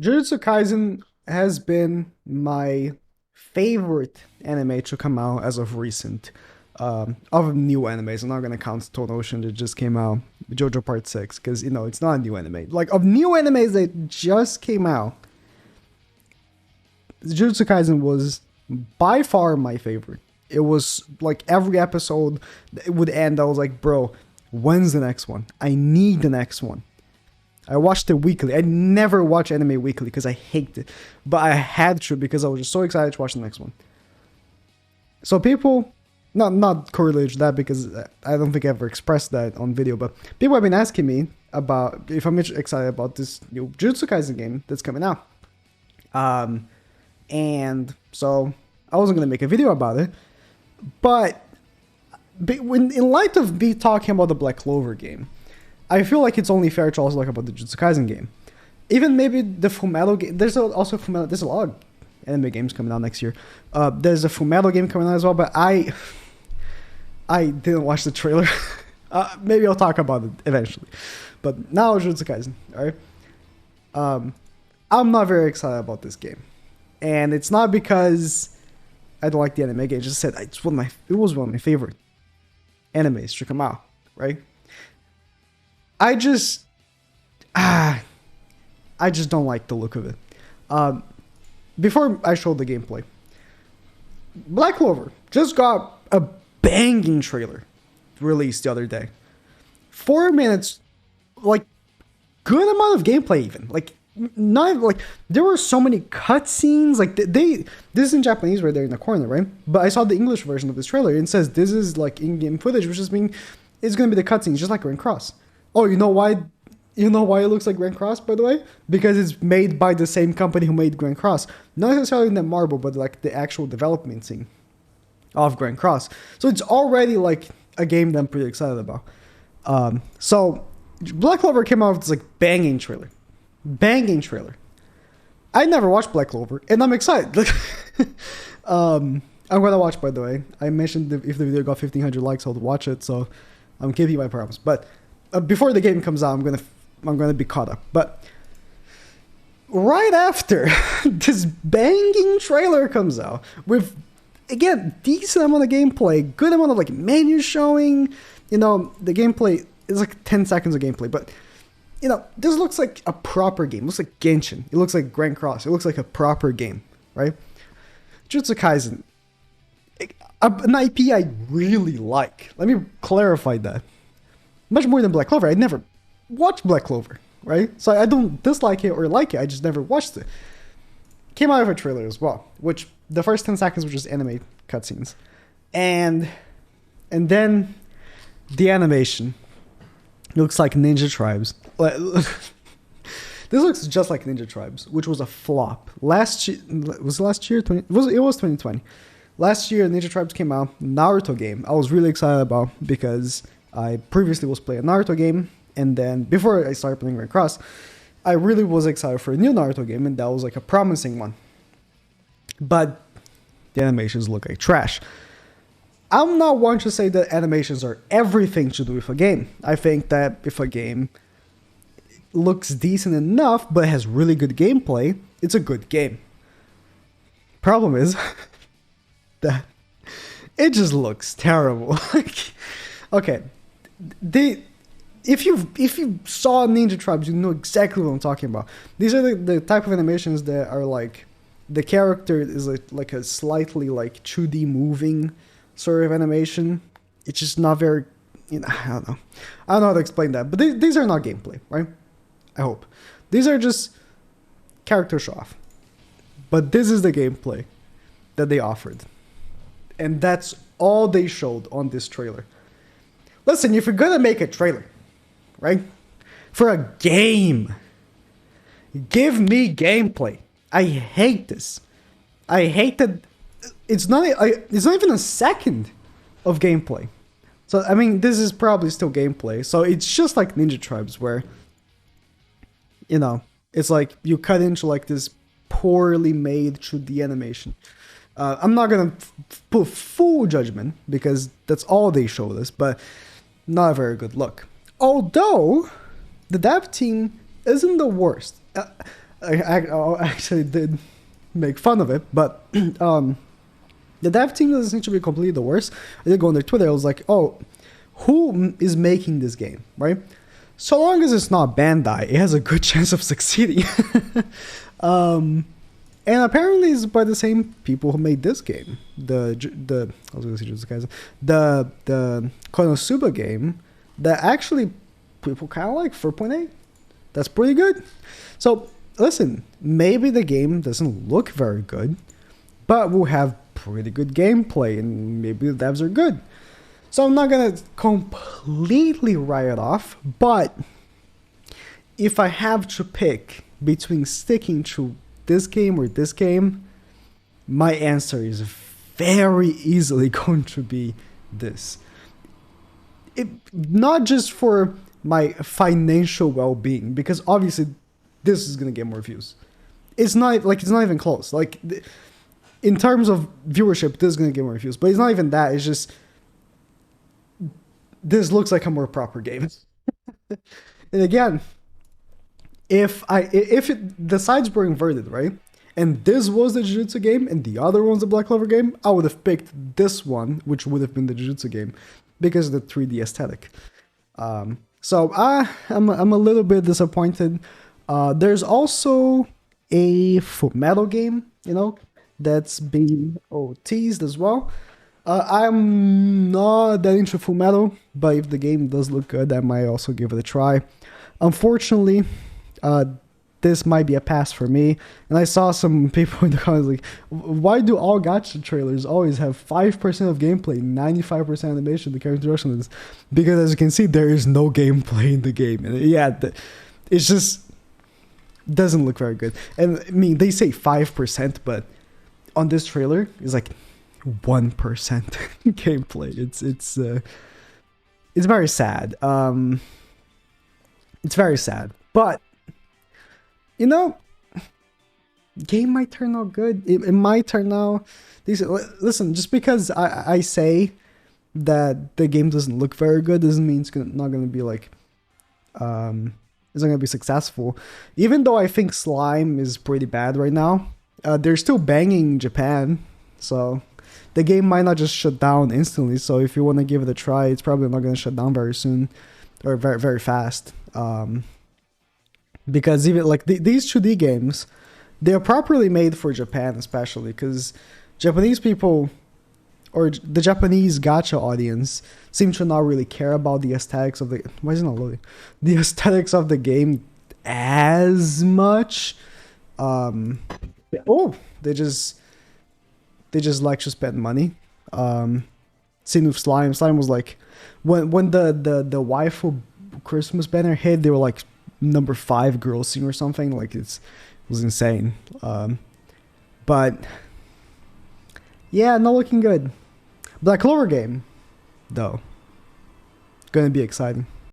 Jujutsu Kaisen has been my favorite anime to come out as of recent. Of new animes, I'm not gonna count Stone Ocean that just came out, JoJo Part 6, because it's not a new anime. Like of new animes that just came out, Jujutsu Kaisen was by far my favorite. It was like every episode it would end, I was like, bro, when's the next one? I need the next one. I watched it weekly. I never watch anime weekly because I hate it, but I had to because I was just so excited to watch the next one. So people, not correlated to that because I don't think I ever expressed that on video, but people have been asking me about if I'm excited about this new Jujutsu Kaisen game that's coming out. Um, and so I wasn't gonna make a video about it, but when in light of me talking about the Black Clover game, I feel like it's only fair to also talk about the Jujutsu Kaisen game. Even maybe the Fullmetal game. Also Fullmetal. There's a lot of anime games coming out next year. There's a Fullmetal game coming out as well, but I didn't watch the trailer. Maybe I'll talk about it eventually. But now Jujutsu Kaisen. All right. I'm not very excited about this game, and it's not because I don't like the anime game. I just said it was one of my favorite animes to come out. Right. I just ah I just don't like the look of it. Um, Before I showed the gameplay, Black Clover just got a banging trailer released the other day. 4 minutes, like good amount of gameplay even. Like not like there were so many cutscenes. Like this is in Japanese right there in the corner, right? But I saw the English version of this trailer and it says this is like in-game footage, which is being it's gonna be the cutscenes, just like Grand Cross. Oh, you know why? You know why it looks like Grand Cross, by the way? Because it's made by the same company who made Grand Cross. Not necessarily in the marble, but like the actual development scene of Grand Cross. So it's already like a game that I'm pretty excited about. So Black Clover came out with this like banging trailer. Banging trailer. I never watched Black Clover, and I'm excited. I'm gonna watch, by the way. I mentioned if the video got 1,500 likes, I'll watch it. So I'm keeping my promise. But before the game comes out, I'm gonna be caught up. But right after this banging trailer comes out with again decent amount of gameplay, good amount of like menus showing. The gameplay is like 10 seconds of gameplay, but this looks like a proper game. It looks like Genshin. It looks like Grand Cross. It looks like a proper game, right? Jujutsu Kaisen, an IP I really like. Let me clarify that. Much more than Black Clover. I never watched Black Clover, right? So I don't dislike it or like it. I just never watched it. Came out of a trailer as well, which the first 10 seconds were just anime cutscenes, and then the animation looks like Ninja Tribes. This looks just like Ninja Tribes, which was a flop. Last year was it last year. It was 2020. Last year, Ninja Tribes came out. Naruto game. I was really excited about because I previously was playing a Naruto game, and then before I started playing Red Cross, I really was excited for a new Naruto game, and that was like a promising one. But the animations look like trash. I'm not one to say that animations are everything to do with a game. I think that if a game looks decent enough but has really good gameplay, it's a good game. Problem is that it just looks terrible. Like, okay, they if you saw Ninja Tribes, you know exactly what I'm talking about. These are the type of animations that are like the character is like a slightly like 2D moving sort of animation. It's just not very, I don't know. I don't know how to explain that, but these are not gameplay, right? I hope. These are just character show off. But this is the gameplay that they offered. And that's all they showed on this trailer. Listen, if you're gonna make a trailer, right? For a game, give me gameplay. I hate this. I hate that it's not even a second of gameplay. So I mean, this is probably still gameplay. So it's just like Ninja Tribes, where it's like you cut into like this poorly made 2D animation. I'm not gonna put full judgment because that's all they showed us, but not a very good look. Although the dev team isn't the worst. I actually did make fun of it, but the dev team doesn't seem to be completely the worst. I did go on their Twitter. I was like, oh, who is making this game, right? So long as it's not Bandai, it has a good chance of succeeding. And apparently it's by the same people who made this game. The I was gonna say Jujustu Kaisen. The Konosuba game that actually people kind of like 4.8. That's pretty good. So listen, maybe the game doesn't look very good, but will have pretty good gameplay, and maybe the devs are good. So I'm not gonna completely write it off, but if I have to pick between sticking to this game or this game, my answer is very easily going to be this. Not just for my financial well-being, because obviously this is gonna get more views. It's not even close. Like in terms of viewership, this is gonna get more views, but it's not even that. It's just this looks like a more proper game. And again, if the sides were inverted, right, and this was the Jujutsu game and the other one's the Black Clover game, I would have picked this one, which would have been the Jujutsu game, because of the 3D aesthetic. So I'm a little bit disappointed. There's also a Fullmetal game, that's being teased as well. I'm not that into Fullmetal, but if the game does look good, I might also give it a try. Unfortunately, this might be a pass for me. And I saw some people in the comments like, why do all gacha trailers always have 5% of gameplay, 95% animation, the character introduction is? Because as you can see, there is no gameplay in the game. And yeah, it's just doesn't look very good. And I mean, they say 5%, but on this trailer, it's like 1% gameplay. It's very sad. It's very sad. But game might turn out good. It might turn out decent. Listen, just because I say that the game doesn't look very good doesn't mean it's not going to be like it's not going to be successful. Even though I think Slime is pretty bad right now, they're still banging Japan, so the game might not just shut down instantly. So if you want to give it a try, it's probably not going to shut down very soon or very, very fast. Because even like these 2D games, they're properly made for Japan, especially because Japanese people or the Japanese gacha audience seem to not really care about the aesthetics of the the aesthetics of the game as much. They just like to spend money. Seen with Slime. Slime was like when the waifu Christmas banner hit, they were like number 5 girl scene or something. Like it was insane. But yeah, not looking good. Black Clover game though, gonna be exciting.